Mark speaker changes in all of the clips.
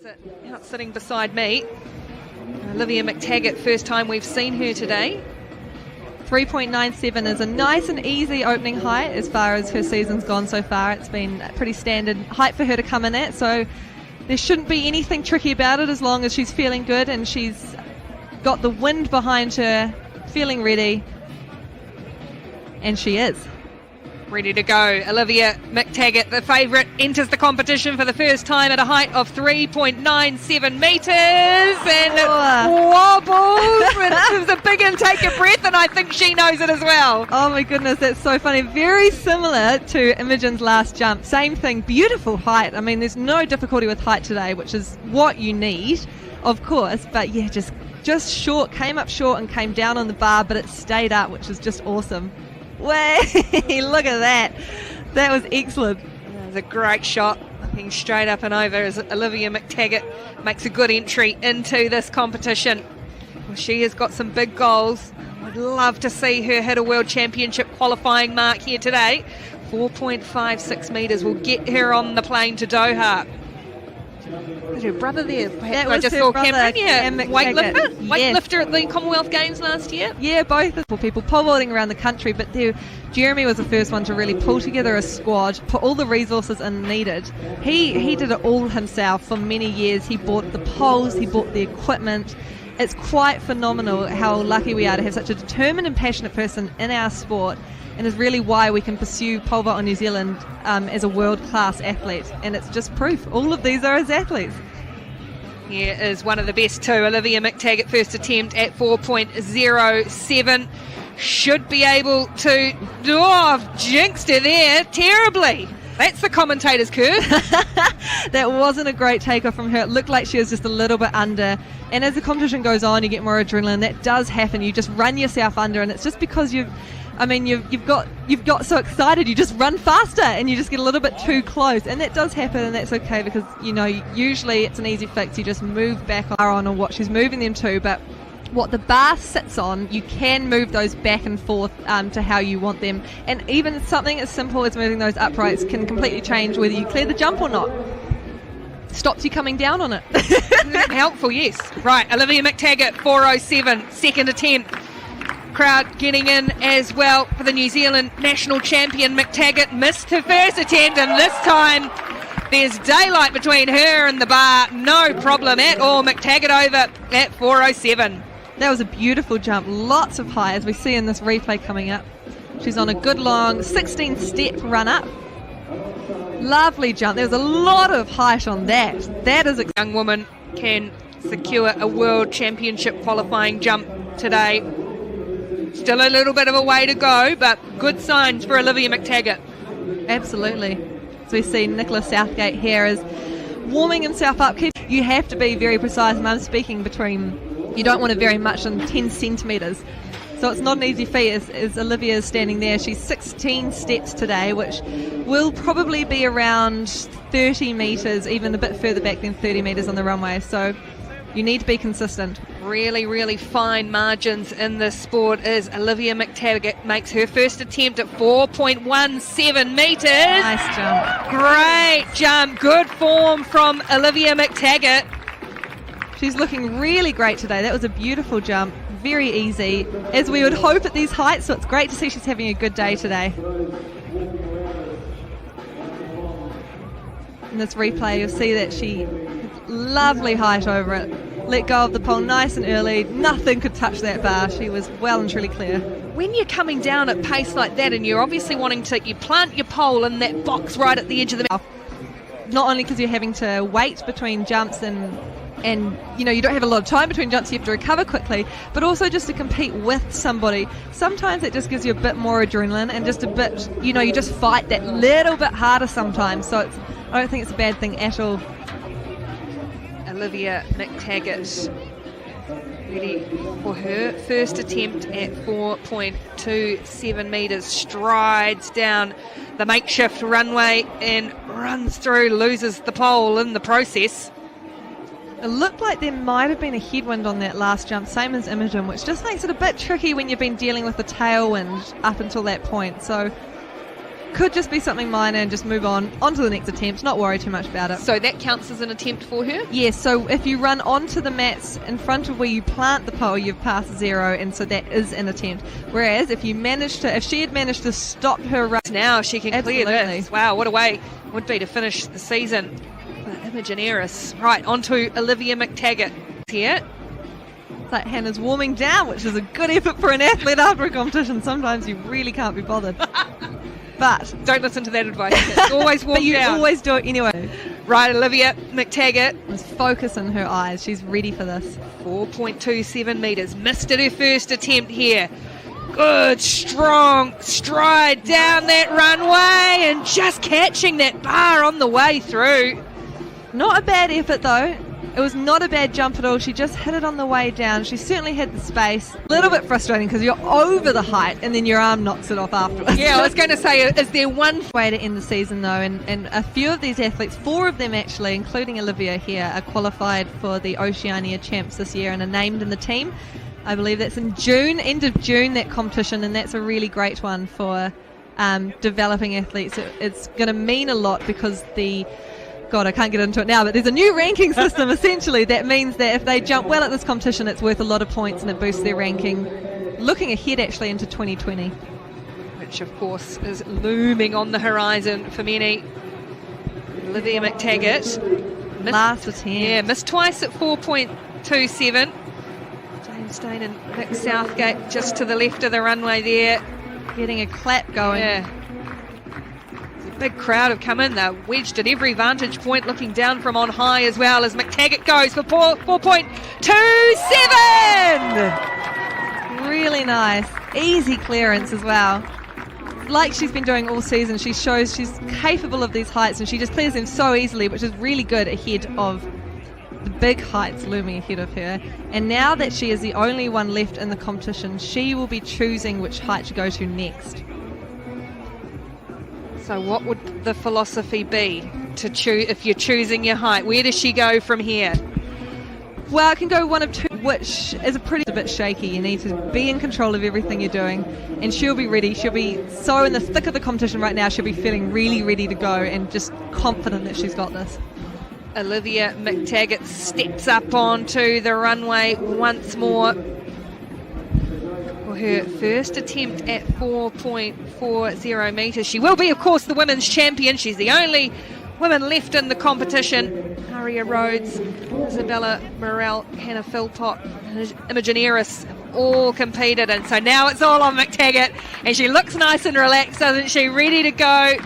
Speaker 1: out sitting beside me. Olivia McTaggart, first time we've seen her today.
Speaker 2: 3.97 is a nice and easy opening height as far as her season's gone so far. It's been a pretty standard height for her to come in at, so there shouldn't be anything tricky about it as long as she's feeling good and she's got the wind behind her, feeling ready, and she is.
Speaker 1: Ready to go. Olivia McTaggart, the favourite, enters the competition for the first time at a height of 3.97 metres and it wobbles. It was a big intake of breath and I think she knows it as well.
Speaker 2: Oh my goodness, that's so funny. Very similar to Imogen's last jump. Same thing, beautiful height. I mean, there's no difficulty with height today, which is what you need, of course, but yeah, just short, came up short and came down on the bar, but it stayed up, which is just awesome. Way, look at that. That was excellent.
Speaker 1: That was a great shot, looking straight up and over as Olivia McTaggart makes a good entry into this competition. Well, she has got some big goals. I'd love to see her hit a World Championship qualifying mark here today. 4.56 metres will get her on the plane to Doha. Was her brother there?
Speaker 2: That
Speaker 1: I
Speaker 2: was
Speaker 1: just
Speaker 2: her
Speaker 1: saw
Speaker 2: brother,
Speaker 1: Cameron, weightlifter
Speaker 2: Yes.
Speaker 1: at the Commonwealth Games last year.
Speaker 2: Yeah, both people pole vaulting around the country, but Jeremy was the first one to really pull together a squad, put all the resources in needed. He did it all himself for many years. He bought the poles, he bought the equipment. It's quite phenomenal how lucky we are to have such a determined and passionate person in our sport, and is really why we can pursue pole vault in New Zealand as a world-class athlete. And it's just proof. All of these are as athletes.
Speaker 1: Here is one of the best too. Olivia McTaggart, first attempt at 4.07. Should be able to... Oh, jinxed her there terribly. That's the commentator's curse.
Speaker 2: That wasn't a great takeoff from her. It looked like she was just a little bit under. And as the competition goes on, you get more adrenaline. That does happen. You just run yourself under, and it's just because you've got so excited, you just run faster and you just get a little bit too close, and that does happen, and that's okay because usually it's an easy fix. You just move back on or what she's moving them to, but what the bar sits on, you can move those back and forth to how you want them, and even something as simple as moving those uprights can completely change whether you clear the jump or not. Stops you coming down on it.
Speaker 1: Helpful, yes. Right, Olivia McTaggart, 4.07, second attempt. Crowd getting in as well for the New Zealand national champion. McTaggart missed her first attempt, and this time there's daylight between her and the bar. No problem at all. McTaggart over at 4.07.
Speaker 2: That was a beautiful jump. Lots of height, as we see in this replay coming up. She's on a good long 16-step run up. Lovely jump. There's a lot of height on that. That is a
Speaker 1: young woman can secure a world championship qualifying jump today. Still a little bit of a way to go, but good signs for Olivia McTaggart.
Speaker 2: Absolutely. So we see Nicola Southgate here is warming himself up. You have to be very precise, and I'm speaking between, you don't want to vary much than 10 centimetres. So it's not an easy feat as Olivia is standing there. She's 16 steps today, which will probably be around 30 metres, even a bit further back than 30 metres on the runway. So you need to be consistent.
Speaker 1: Really, really fine margins in this sport as Olivia McTaggart makes her first attempt at 4.17 metres.
Speaker 2: Nice jump.
Speaker 1: Great jump. Good form from Olivia McTaggart.
Speaker 2: She's looking really great today. That was a beautiful jump. Very easy, as we would hope at these heights, so it's great to see she's having a good day today. In this replay, you'll see that she lovely height over it. Let go of the pole nice and early. Nothing could touch that bar. She was well and truly clear.
Speaker 1: When you're coming down at pace like that and you're obviously wanting to, you plant your pole in that box right at the edge of the...
Speaker 2: Not only because you're having to wait between jumps and you don't have a lot of time between jumps, you have to recover quickly, but also just to compete with somebody. Sometimes it just gives you a bit more adrenaline and just a bit, you just fight that little bit harder sometimes. So I don't think it's a bad thing at all.
Speaker 1: Olivia McTaggart ready for her first attempt at 4.27 metres, strides down the makeshift runway and runs through, loses the pole in the process.
Speaker 2: It looked like there might have been a headwind on that last jump, same as Imogen, which just makes it a bit tricky when you've been dealing with the tailwind up until that point. So could just be something minor and just move on to the next attempt, not worry too much about it.
Speaker 1: So that counts as an attempt for her?
Speaker 2: Yes, so if you run onto the mats in front of where you plant the pole, you've passed 0, and so that is an attempt. Whereas if she had managed to stop her run,
Speaker 1: now she can clear
Speaker 2: Absolutely.
Speaker 1: this. Wow, what a way would be to finish the season. Imogen Eris. Right, on to Olivia McTaggart here.
Speaker 2: it's like Hannah's warming down, which is a good effort for an athlete after a competition. Sometimes you really can't be bothered. But
Speaker 1: don't listen to that advice. It's always warm
Speaker 2: but you
Speaker 1: down.
Speaker 2: always do it anyway.
Speaker 1: Right, Olivia McTaggart.
Speaker 2: There's focus in her eyes. She's ready for this.
Speaker 1: 4.27 metres. Missed at her first attempt here. Good, strong stride down that runway and just catching that bar on the way through.
Speaker 2: Not a bad effort though. It was not a bad jump at all. She just hit it on the way down. She certainly had the space. A little bit frustrating because you're over the height and then your arm knocks it off afterwards.
Speaker 1: Yeah, I was going to say, is there one
Speaker 2: way to end the season though, and a few of these athletes, 4 of them actually, including Olivia here, are qualified for the Oceania Champs this year and are named in the team. I believe that's in June, end of June, that competition, and that's a really great one for developing athletes. It's going to mean a lot because God, I can't get into it now, but there's a new ranking system essentially that means that if they jump well at this competition, it's worth a lot of points and it boosts their ranking. Looking ahead actually into 2020.
Speaker 1: which of course is looming on the horizon for many. Olivia McTaggart.
Speaker 2: Last attempt.
Speaker 1: Yeah, missed twice at 4.27. James Dane and Nick Southgate just to the left of the runway there.
Speaker 2: Getting a clap going.
Speaker 1: Yeah. Big crowd have come in. They're wedged at every vantage point, looking down from on high as well as McTaggart goes for 4.27.
Speaker 2: Really nice. Easy clearance as well. Like she's been doing all season, she shows she's capable of these heights and she just clears them so easily, which is really good ahead of the big heights looming ahead of her. And now that she is the only one left in the competition, she will be choosing which height to go to next.
Speaker 1: So what would the philosophy be to choose if you're choosing your height? Where does she go from here?
Speaker 2: Well, it can go one of two, which is a bit shaky. You need to be in control of everything you're doing, and she'll be ready. She'll be so in the thick of the competition right now. She'll be feeling really ready to go and just confident that she's got this.
Speaker 1: Olivia McTaggart steps up onto the runway once more for her first attempt at 4.40 metres. She will be, of course, the women's champion. She's the only woman left in the competition. Aria Rhodes, Isabella Morel, Hannah Philpott, and Imogen Eris all competed, and so now it's all on McTaggart, and she looks nice and relaxed, doesn't she? Ready to go.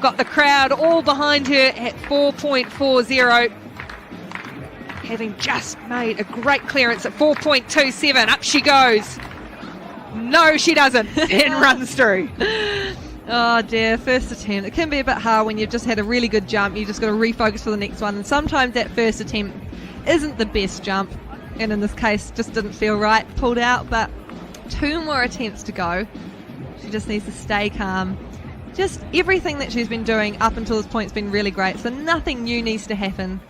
Speaker 1: Got the crowd all behind her at 4.40, having just made a great clearance at 4.27. Up she goes. No, she doesn't, and runs through.
Speaker 2: Oh dear, first attempt. It can be a bit hard when you've just had a really good jump. You just got to refocus for the next one. And sometimes that first attempt isn't the best jump. And in this case, just didn't feel right. Pulled out, but 2 more attempts to go. She just needs to stay calm. Just everything that she's been doing up until this point has been really great. So nothing new needs to happen.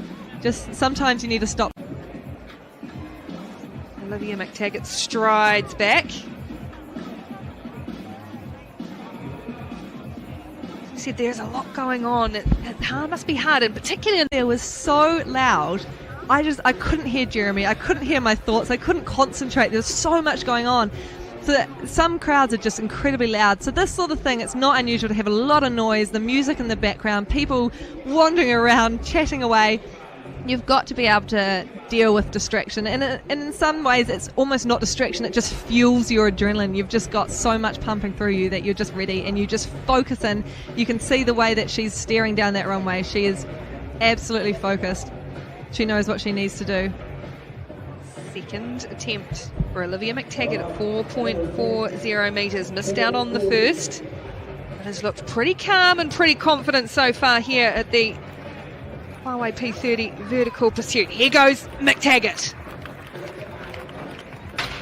Speaker 2: Just sometimes you need to stop.
Speaker 1: Olivia McTaggart strides back. Said there's a lot going on. It must be hard, and particularly
Speaker 2: it was so loud. I couldn't hear Jeremy. I couldn't hear my thoughts. I couldn't concentrate. There's so much going on. So that some crowds are just incredibly loud. So this sort of thing, it's not unusual to have a lot of noise, the music in the background, people wandering around, chatting away. You've got to be able to deal with distraction, and in some ways it's almost not distraction, it just fuels your adrenaline. You've just got so much pumping through you that you're just ready and you just focus in. You can see the way that she's staring down that runway. She is absolutely focused. She knows what she needs to do.
Speaker 1: Second attempt for Olivia McTaggart at 4.40 metres. Missed out on the first, but has looked pretty calm and pretty confident so far here at the Highway P30 vertical pursuit. Here goes McTaggart.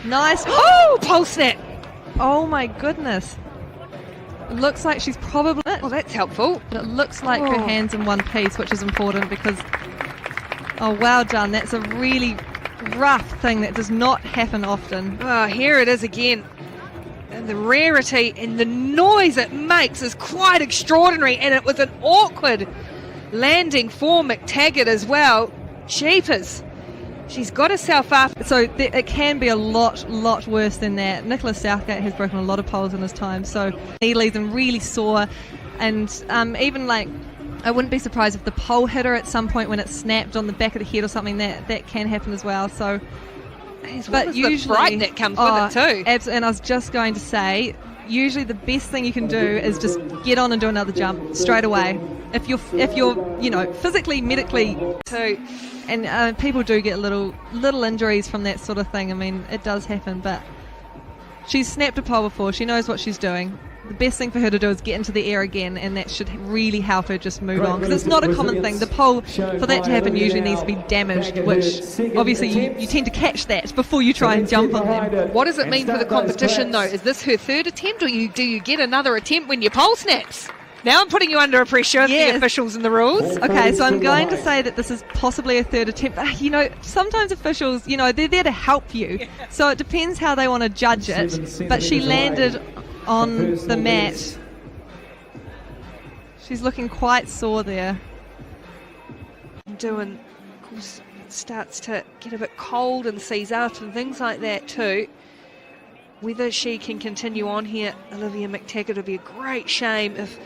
Speaker 2: Nice.
Speaker 1: Oh, pole snap.
Speaker 2: Oh my goodness. It looks like she's probably...
Speaker 1: Well, that's helpful.
Speaker 2: But it looks like her hands in one piece, which is important because... Oh, well done. That's a really rough thing that does not happen often.
Speaker 1: Oh, here it is again. In the rarity and the noise it makes is quite extraordinary, and it was an awkward landing for McTaggart as well. Jeepers. She's got herself up.
Speaker 2: So it can be a lot worse than that. Nicholas Southgate has broken a lot of poles in his time, so he leaves him really sore. And even like, I wouldn't be surprised if the pole hit her at some point when it snapped on the back of the head or something. That can happen as well. So,
Speaker 1: but usually the fright that comes with it too.
Speaker 2: Absolutely. And I was just going to say, usually the best thing you can do is just get on and do another jump straight away. If you're physically, medically
Speaker 1: too.
Speaker 2: And people do get little injuries from that sort of thing. I mean, it does happen, but she's snapped a pole before. She knows what she's doing. The best thing for her to do is get into the air again, and that should really help her just move on, because it's not a common thing. The pole, for that to happen, usually needs to be damaged, which obviously you tend to catch that before you try and jump on them.
Speaker 1: What does it mean for the competition, though? Is this her third attempt, or do you get another attempt when your pole snaps? Now I'm putting you under pressure, the officials and the rules.
Speaker 2: Okay, so I'm going to say that this is possibly a third attempt. Sometimes officials, they're there to help you. So it depends how they want to judge it. But she landed on the mat. She's looking quite sore there.
Speaker 1: Of course, it starts to get a bit cold and seize up and things like that too. Whether she can continue on here, Olivia McTaggart, would be a great shame if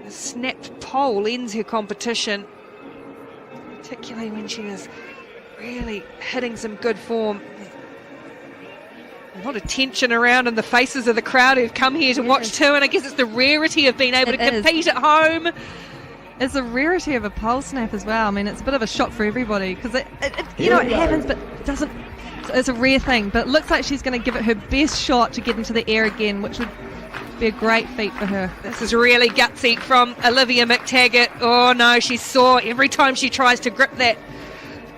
Speaker 1: a snapped pole ends her competition, particularly when she is really hitting some good form. A lot of tension around in the faces of the crowd who've come here to watch too, and I guess it's the rarity of being able to compete at home.
Speaker 2: It's the rarity of a pole snap as well. I mean, it's a bit of a shock for everybody, because it happens, but it doesn't. It's a rare thing, but it looks like she's going to give it her best shot to get into the air again, which would be a great feat for her.
Speaker 1: This is really gutsy from Olivia McTaggart. Oh no, she's sore every time she tries to grip that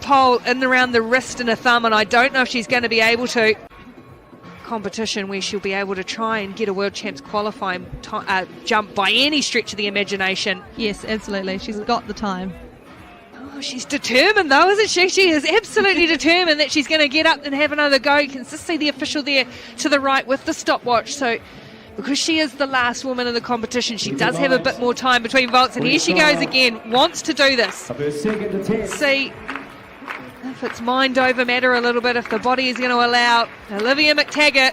Speaker 1: pole in around the wrist and a thumb, and I don't know if she's going to be able to. Competition where she'll be able to try and get a World Champs qualifying jump by any stretch of the imagination.
Speaker 2: Yes, absolutely. She's got the time.
Speaker 1: Oh, she's determined though, isn't she? She is absolutely determined that she's going to get up and have another go. You can just see the official there to the right with the stopwatch. So because she is the last woman in the competition, she does have a bit more time between vaults, and here she goes again, wants to do this. See if it's mind over matter a little bit, if the body is going to allow. Olivia McTaggart,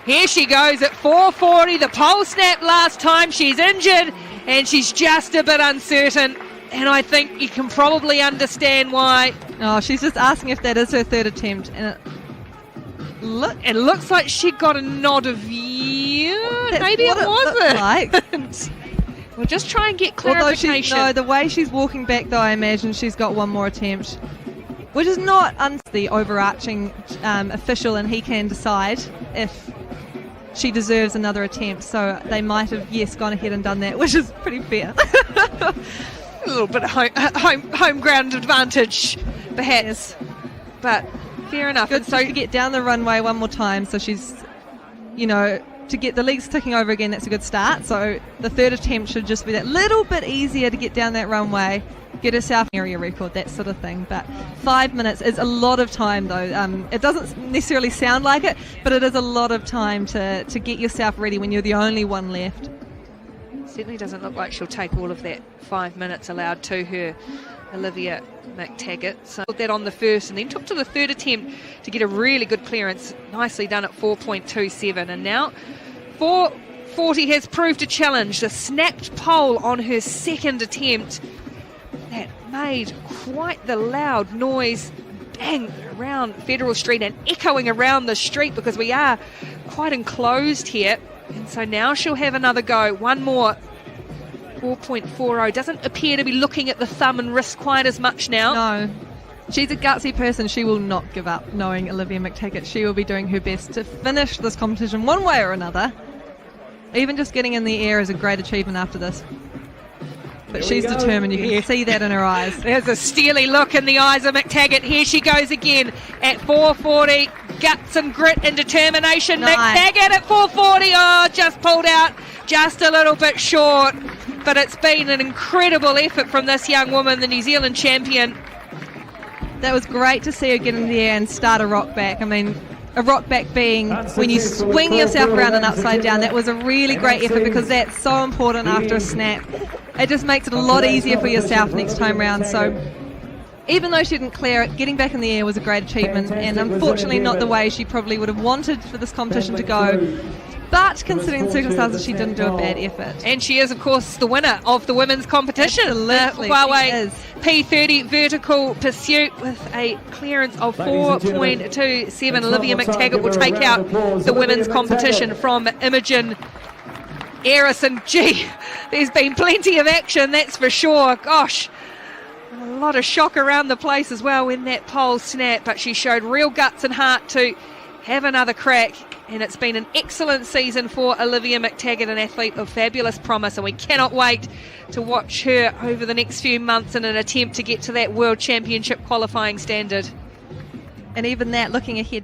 Speaker 1: here she goes at 4:40. The pole snapped last time. She's injured and she's just a bit uncertain, and I think you can probably understand why.
Speaker 2: Oh, she's just asking if that is her third attempt, and
Speaker 1: it looks like she got a nod of maybe it wasn't.
Speaker 2: Like.
Speaker 1: We'll just try and get clarification.
Speaker 2: The way she's walking back, though, I imagine she's got one more attempt, which is not the overarching official, and he can decide if she deserves another attempt. So they might have, gone ahead and done that, which is pretty fair.
Speaker 1: A little bit of home ground advantage, perhaps. But fair enough.
Speaker 2: Good, so to get down the runway one more time, so she's, to get the legs ticking over again, that's a good start. So the third attempt should just be that little bit easier to get down that runway, get herself area record, that sort of thing. But 5 minutes is a lot of time, though. It doesn't necessarily sound like it, but it is a lot of time to get yourself ready when you're the only one left.
Speaker 1: Certainly doesn't look like she'll take all of that 5 minutes allowed to her, Olivia McTaggart. So put that on the first, and then took to the third attempt to get a really good clearance. Nicely done at 4.27, and now 4:40 has proved a challenge. The snapped pole on her second attempt that made quite the loud noise, bang, around Federal Street and echoing around the street, because we are quite enclosed here. And so now she'll have another go, one more. 4.40. Doesn't appear to be looking at the thumb and wrist quite as much now.
Speaker 2: No. She's a gutsy person. She will not give up, knowing Olivia McTaggart. She will be doing her best to finish this competition one way or another. Even just getting in the air is a great achievement after this. But she's determined. You can see that in her eyes.
Speaker 1: There's a steely look in the eyes of McTaggart. Here she goes again at 4:40. Guts and grit and determination. Nice. McTaggart at 4:40. Oh, just pulled out just a little bit short. But it's been an incredible effort from this young woman, the New Zealand champion.
Speaker 2: That was great to see her get in the air and start a rock back. I mean, a rock back being when you swing yourself around and upside down. That was a really great effort because that's so important after a snap. It just makes it a lot easier for yourself next time round. So even though she didn't clear it, getting back in the air was a great achievement, and unfortunately not the way she probably would have wanted for this competition to go. But considering the circumstances, she didn't do a bad effort.
Speaker 1: And she is, of course, the winner of the women's competition.
Speaker 2: Absolutely,
Speaker 1: Huawei P30 vertical pursuit with a clearance of 4.27. Olivia McTaggart will take out the women's competition from Imogen Arison. Gee, there's been plenty of action, that's for sure. Gosh, a lot of shock around the place as well when that pole snapped, but she showed real guts and heart to have another crack. And it's been an excellent season for Olivia McTaggart, an athlete of fabulous promise, and we cannot wait to watch her over the next few months in an attempt to get to that World Championship qualifying standard.
Speaker 2: And even that, looking ahead